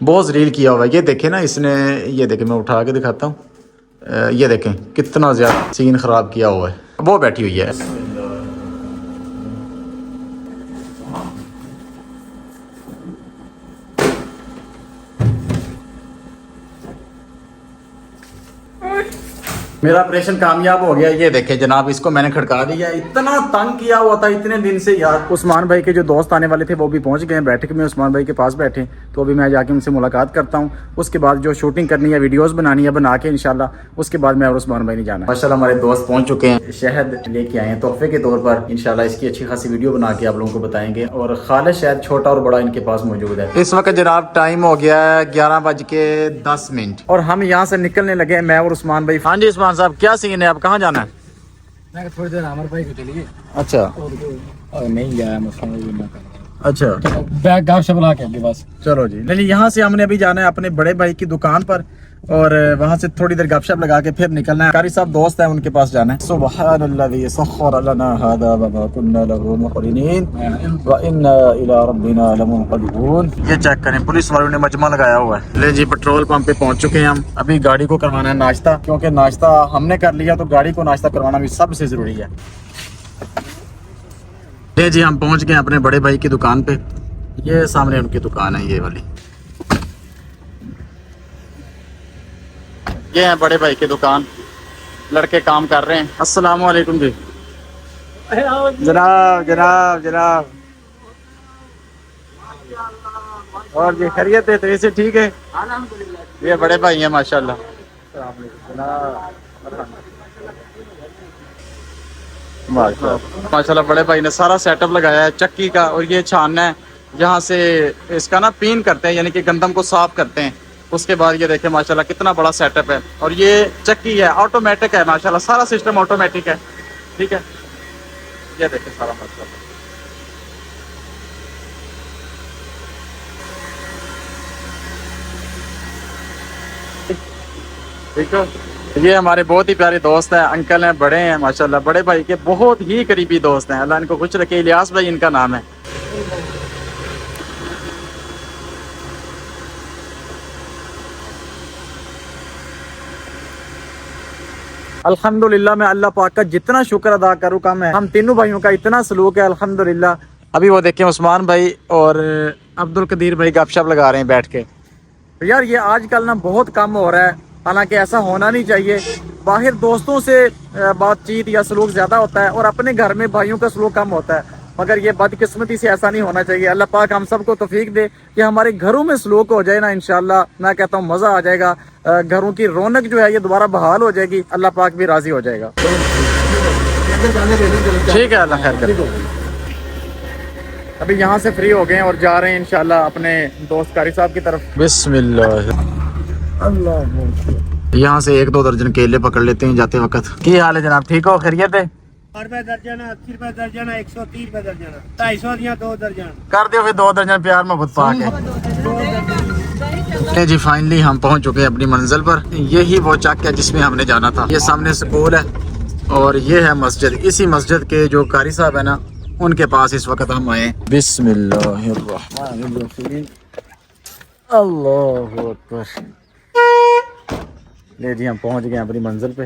بہت ذلیل کیا ہوا ہے. یہ دیکھیں نا اس نے, یہ دیکھیں میں اٹھا کے دکھاتا ہوں, یہ دیکھیں کتنا زیادہ سین خراب کیا ہوا ہے. وہ بیٹھی ہوئی ہے. میرا آپریشن کامیاب ہو گیا. یہ دیکھیں جناب, اس کو میں نے کھڑکا دیا. اتنا تنگ کیا ہوا تھا اتنے دن سے یار. عثمان بھائی کے جو دوست آنے والے تھے وہ بھی پہنچ گئے ہیں. بیٹھک میں عثمان بھائی کے پاس بیٹھے, تو ابھی میں جا کے ان سے ملاقات کرتا ہوں. اس کے بعد جو شوٹنگ کرنی ہے, ویڈیوز بنانی ہے, بنا کے انشاءاللہ اس کے بعد میں اور عثمان بھائی نہیں جانا. ماشاءاللہ ہمارے دوست پہنچ چکے ہیں. شہد لے کے آئے ہیں تحفے کے طور پر. انشاءاللہ اس کی اچھی خاصی ویڈیو بنا کے آپ لوگوں کو بتائیں گے. اور خالص شہد چھوٹا اور بڑا ان کے پاس موجود ہے. اس وقت جناب ٹائم ہو گیا ہے 11:10 اور ہم یہاں سے نکلنے لگے ہیں, میں اور عثمان بھائی. ہاں جی عثمان صاحب, کیا سین ہے, آپ کہاں جانا ہے؟ میں تھوڑی دیر عامر بھائی کو چلیے. اچھا نہیں گیا مسئلہ. اچھا بیگ گاف سے بلا کے بس. چلو جی. نہیں یہاں سے ہم نے ابھی جانا ہے اپنے بڑے بھائی کی دکان پر, اور وہاں سے تھوڑی دیر گپ شپ لگا کے پھر نکلنا ہے. قاری صاحب دوست ہیں, ان کے پاس جانا ہے. سبحان الذی سخر لنا هذا وما كنا له مقرنین وانا الى ربنا لمنقلبون. یہ چیک کریں, پولیس والوں نے مجمع لگایا ہوا ہے. لے جی پٹرول پمپ پہ پہنچ چکے ہیں ہم. ابھی گاڑی کو کروانا ہے ناشتہ, کیونکہ ناشتہ ہم نے کر لیا تو گاڑی کو ناشتہ کروانا بھی سب سے ضروری ہے. لے جی ہم پہنچ گئے اپنے بڑے بھائی کی دکان پہ. یہ سامنے ان کی دکان ہے, یہ والی. یہ ہے بڑے بھائی کی دکان, لڑکے کام کر رہے ہیں. السلام علیکم جی. جناب جناب جناب, اور جی خیریت ہے؟ تو اسے ٹھیک ہے. یہ بڑے بھائی ہیں ماشاءاللہ. ماشاءاللہ بڑے بھائی نے سارا سیٹ اپ لگایا ہے چکی کا, اور یہ چھاننا ہے جہاں سے اس کا نا پین کرتے ہیں, یعنی کہ گندم کو صاف کرتے ہیں. اس کے بعد یہ دیکھیں ماشاءاللہ کتنا بڑا سیٹ اپ ہے. اور یہ چکی ہے آٹومیٹک ہے ماشاءاللہ, سارا سسٹم آٹومیٹک ہے. ٹھیک ہے, یہ دیکھیں سارا ماشاءاللہ. ٹھیک ہے. یہ ہمارے بہت ہی پیارے دوست ہیں, انکل ہیں, بڑے ہیں ماشاءاللہ. بڑے بھائی کے بہت ہی قریبی دوست ہیں, اللہ ان کو خوش رکھے. الیاس بھائی ان کا نام ہے. الحمدللہ میں اللہ پاک کا جتنا شکر ادا کروں کم ہے. ہم تینوں بھائیوں کا اتنا سلوک ہے الحمدللہ. ابھی وہ دیکھیں عثمان بھائی اور عبد القدیر بھائی گپ شپ لگا رہے ہیں بیٹھ کے. یار یہ آج کل نا بہت کم ہو رہا ہے, حالانکہ ایسا ہونا نہیں چاہیے. باہر دوستوں سے بات چیت یا سلوک زیادہ ہوتا ہے, اور اپنے گھر میں بھائیوں کا سلوک کم ہوتا ہے. مگر یہ بدقسمتی سے ایسا نہیں ہونا چاہیے. اللہ پاک ہم سب کو توفیق دے کہ ہمارے گھروں میں سلوک ہو جائے نا, انشاءاللہ میں کہتا ہوں مزہ آ جائے گا. گھروں کی رونق جو ہے یہ دوبارہ بحال ہو جائے گی. اللہ پاک بھی راضی ہو جائے گا. ٹھیک ہے, اللہ خیر کرے. ابھی یہاں سے فری ہو گئے ہیں اور جا رہے ہیں انشاءاللہ اپنے دوست قاری صاحب کی طرف. بسم اللہ. یہاں سے 1-2 درجن کیلے پکڑ لیتے ہیں جاتے وقت. کی حال ہے جناب, ٹھیک ہو, خیریت ہے؟ 80 درجن 80 روپے درجن 130 روپے درجن 250 دیا 2 درجن کر دیو پھر 2 درجن پیار محبت پا کے. جی فائنلی ہم پہنچ چکے ہیں اپنی منزل پر. یہی وہ چک ہے جس میں ہم نے جانا تھا. یہ سامنے سکول ہے اور یہ ہے مسجد. اسی مسجد کے جو قاری صاحب ہے نا, ان کے پاس اس وقت ہم آئے. بسم اللہ الرحمن الرحیم. اللہ اکبر. لے جی ہم پہنچ گئے اپنی منزل پہ,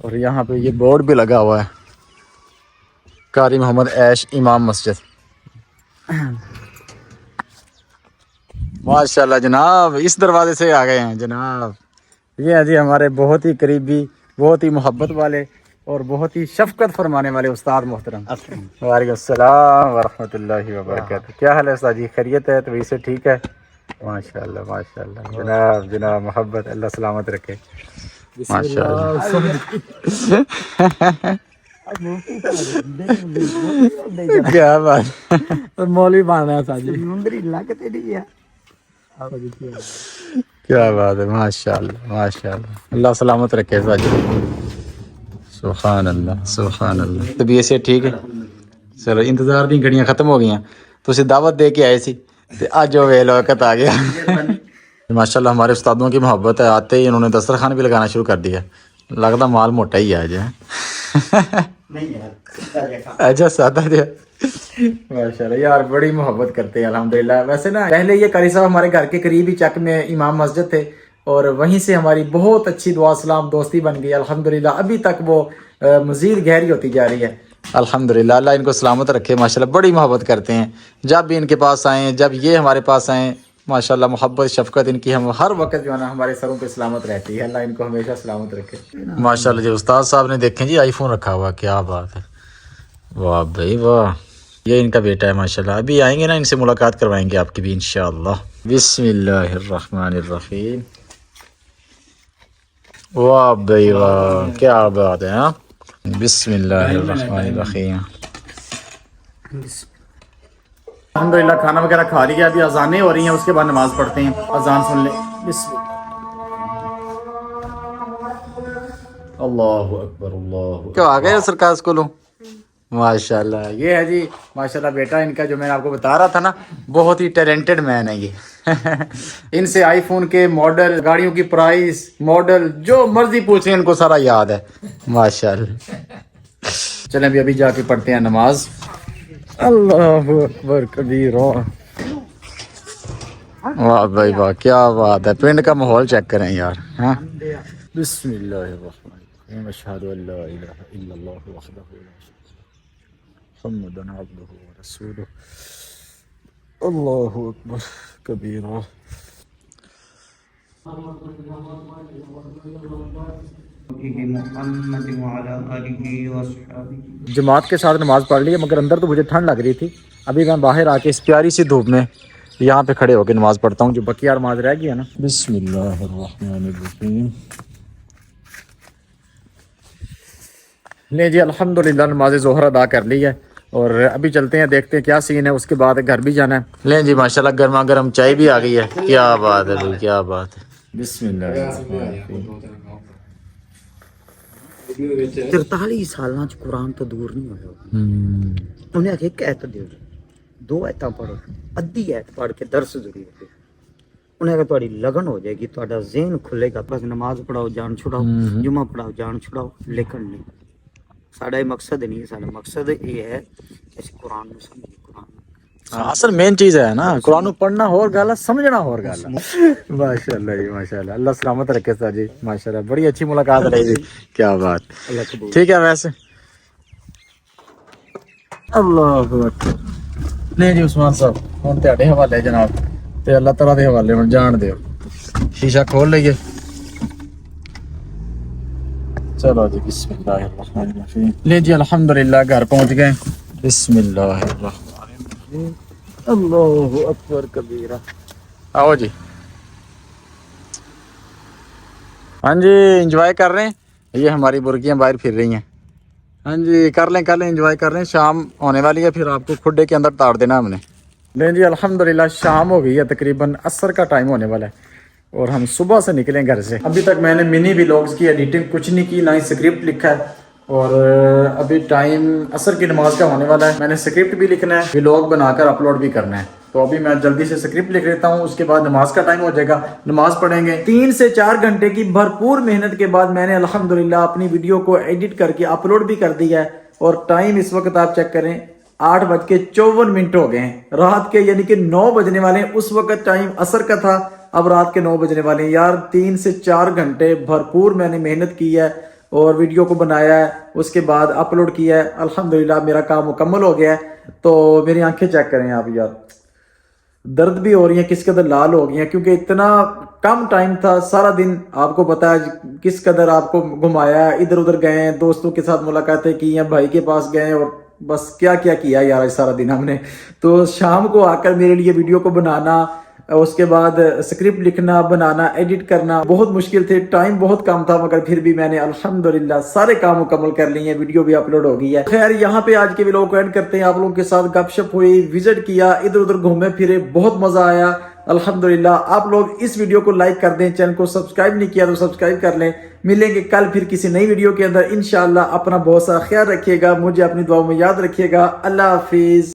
اور یہاں پہ یہ بورڈ بھی لگا ہوا ہے, قاری محمد عیش امام مسجد. ماشاءاللہ جناب, اس دروازے سے آ گئے ہیں جناب. یہ ہے جی ہمارے بہت ہی قریبی, بہت ہی محبت والے اور بہت ہی شفقت فرمانے والے استاد محترم. وعلیکم السلام ورحمۃ اللہ وبرکاتہ. کیا حال ہے استاد جی, خیریت ہے؟ تو ویسے ٹھیک ہے ماشاءاللہ ماشاءاللہ. جناب جناب محبت, اللہ سلامت رکھے ماشاءاللہ. کیا بات, مولوی باندھا ساجی کیا بات ہے, ماشاءاللہ ماشاءاللہ. اللہ سلامت رکھے ساجی. سبحان اللہ سبحان اللہ. طبیعت سے ٹھیک ہے؟ چلو انتظار دی گھڑیاں ختم ہو گئی ہیں, تو اسے دعوت دے کے آئے سی, اج وہ ویل وقت آ گیا. ماشاءاللہ ہمارے استادوں کی محبت ہے, آتے ہی انہوں نے دسترخوان بھی لگانا شروع کر دیا. لگتا مال موٹا ہی ہے آج. نہیں یار اچھا سادہ دیا ماشاءاللہ یار بڑی محبت کرتے ہیں الحمدللہ. ویسے نا پہلے یہ قاری صاحب ہمارے گھر کے قریب ہی چک میں امام مسجد تھے اور وہیں سے ہماری بہت اچھی دعا سلام دوستی بن گئی الحمدللہ. ابھی تک وہ مزید گہری ہوتی جا رہی ہے الحمدللہ. اللہ ان کو سلامت رکھے ماشاءاللہ. بڑی محبت کرتے ہیں. جب بھی ان کے پاس آئیں جب یہ ہمارے پاس آئیں ماشاءاللہ محبت شفقت ان کی ہم ہر وقت جو ہے نا ہمارے سروں پہ سلامت رہتی ہے. اللہ ان کو ہمیشہ سلامت رکھے ماشاءاللہ. جی استاد صاحب نے دیکھیں جی آئی فون رکھا ہوا کیا بات ہے. واہ بھائی واہ. یہ ان کا بیٹا ہے ماشاءاللہ. ابھی آئیں گے نا ان سے ملاقات کروائیں گے آپ کی بھی انشاءاللہ. بسم اللہ الرحمن الرحیم. واہ بھائی واہ کیا بات ہے. ہاں بسم اللہ الرحمن الرحیم. الحمدللہ کھانا وغیرہ کھا لیا. ابھی اذانیں ہو رہی ہیں اس کے بعد نماز پڑھتے ہیں. اذان سن لیں. بسم اللہ اکبر اللہ. کیا آ گئے سرکار اسکولوں ماشاءاللہ. یہ ہے جی ماشاءاللہ بیٹا ان کا جو میں نے آپ کو بتا رہا تھا نا بہت ہی ٹیلنٹڈ مین ہے یہ. ان سے آئی فون کے ماڈل گاڑیوں کی پرائس ماڈل جو مرضی پوچھیں ان کو سارا یاد ہے ماشاءاللہ. چلیں ابھی جا کے پڑھتے ہیں نماز. اللہ اکبر کبیرہ. واہ بھائی واہ کیا بات ہے. پنڈ کا ماحول چیک کریں یار. ہاں بسم اللہ الرحمن الرحیم. اشہد ان لا الہ الا اللہ وحدہ لا شریک لہ محمد عبدہ ورسولہ. اللہ اکبر کبیرہ. جماعت کے ساتھ نماز پڑھ لی ہے مگر اندر تو مجھے ٹھنڈ لگ رہی تھی. ابھی میں باہر آ کے اس پیاری سی دھوپ میں یہاں پہ کھڑے ہو کے نماز پڑھتا ہوں جو بقیہ نماز رہ گئی ہے نا. بسم اللہ الرحمن الرحیم. لے جی الحمدللہ نماز ظہر ادا کر لی ہے اور ابھی چلتے ہیں دیکھتے ہیں کیا سین ہے. اس کے بعد گھر بھی جانا ہے. لیں جی ماشاءاللہ گرما گرم چائے بھی آ گئی ہے. کیا بات ہے بھائی کیا بات ہے. بسم اللہ الرحمن الرحیم. 43 سالاں چ قرآن تو دور نہیں ہویا. انہیں آخیا ایک ایت دیو 2 ایتاں پڑھو ادھی ایت پڑھ کے درس ضروری ہے. انہیں آخیا تھوڑی لگن ہو جائے گی تھوڑا ذہن کھلے گا. بس نماز پڑھاؤ جان چھڑاؤ جمعہ پڑھاؤ جان چھڑاؤ لیکن نہیں. ساڈا یہ مقصد نہیں ہے. ساڈا مقصد یہ ہے کہ اس قرآن کو سمجھیں. قرآن اصل مین چیز ہے نا قرآن پڑھنا اور گالا سمجھنا اور گالا. ماشاءاللہ جی ماشاءاللہ. اللہ سلامت رکھے سر جی ماشاءاللہ. بڑی اچھی ملاقات رہی جی. کیا بات. ٹھیک ہے ویسے اللہ اکبر. نہیں جی عثمان صاحب ہوں تے حوالے جناب تے اللہ تعالیٰ دے حوالے ہوں جان دیو. شیشہ کھول لئیے. چلو جی بسم اللہ الرحمن الرحیم. لے جی الحمدللہ گھر پہنچ گئے. بسم اللہ الرحمن الرحیم. اللہ اکبر کبیرہ. آؤ جی. ہاں جی انجوائے کر رہے ہیں. یہ ہماری برگیاں باہر پھر رہی ہیں. ہاں جی کر لیں انجوائے کر رہے ہیں. شام ہونے والی ہے پھر آپ کو کھڈے کے اندر تاڑ دینا ہم نے. نہیں جی الحمدللہ شام ہو گئی ہے تقریباً عصر کا ٹائم ہونے والا ہے اور ہم صبح سے نکلیں گھر سے. ابھی تک میں نے منی ولاگز کی ایڈیٹنگ کچھ نہیں کی نہ ہی سکرپٹ لکھا ہے اور ابھی ٹائم عصر کی نماز کا ہونے والا ہے. میں نے سکرپٹ بھی لکھنا ہے ولاگ بنا کر اپلوڈ بھی کرنا ہے. تو ابھی میں جلدی سے سکرپٹ لکھ لیتا ہوں. اس کے بعد نماز کا ٹائم ہو جائے گا نماز پڑھیں گے. 3 سے 4 گھنٹے کی بھرپور محنت کے بعد میں نے الحمدللہ اپنی ویڈیو کو ایڈٹ کر کے اپلوڈ بھی کر دیا ہے. اور ٹائم اس وقت آپ چیک کریں 8:54 ہو گئے ہیں رات کے. یعنی کہ 9 بجنے والے ہیں. اس وقت ٹائم عصر کا تھا اب رات کے 9 بجنے والے ہیں. یار 3 سے 4 گھنٹے بھرپور میں نے محنت کی ہے اور ویڈیو کو بنایا ہے. اس کے بعد اپلوڈ کیا ہے. الحمدللہ میرا کام مکمل ہو گیا ہے. تو میری آنکھیں چیک کریں آپ یار درد بھی ہو رہی ہیں کس قدر لال ہو گئی ہیں کیونکہ اتنا کم ٹائم تھا. سارا دن آپ کو پتا ہے کس قدر آپ کو گھمایا. ادھر ادھر گئے ہیں دوستوں کے ساتھ ملاقاتیں کی ہیں بھائی کے پاس گئے اور بس کیا کیا یار سارا دن ہم نے. تو شام کو آ کر میرے لیے ویڈیو کو بنانا اس کے بعد سکرپٹ لکھنا بنانا ایڈٹ کرنا بہت مشکل تھے. ٹائم بہت کم تھا مگر پھر بھی میں نے الحمدللہ سارے کام مکمل کر لیے ہیں. ویڈیو بھی اپلوڈ ہو گئی ہے. خیر یہاں پہ آج کے ویلاگ کو اینڈ کرتے ہیں. آپ لوگوں کے ساتھ گپ شپ ہوئی وزٹ کیا ادھر ادھر گھومے پھرے بہت مزہ آیا الحمدللہ. آپ لوگ اس ویڈیو کو لائک کر دیں. چینل کو سبسکرائب نہیں کیا تو سبسکرائب کر لیں. ملیں گے کل پھر کسی نئی ویڈیو کے اندر انشاءاللہ. اپنا بہت سا خیال رکھیے گا. مجھے اپنی دعاؤں میں یاد رکھیے گا. اللہ حافظ.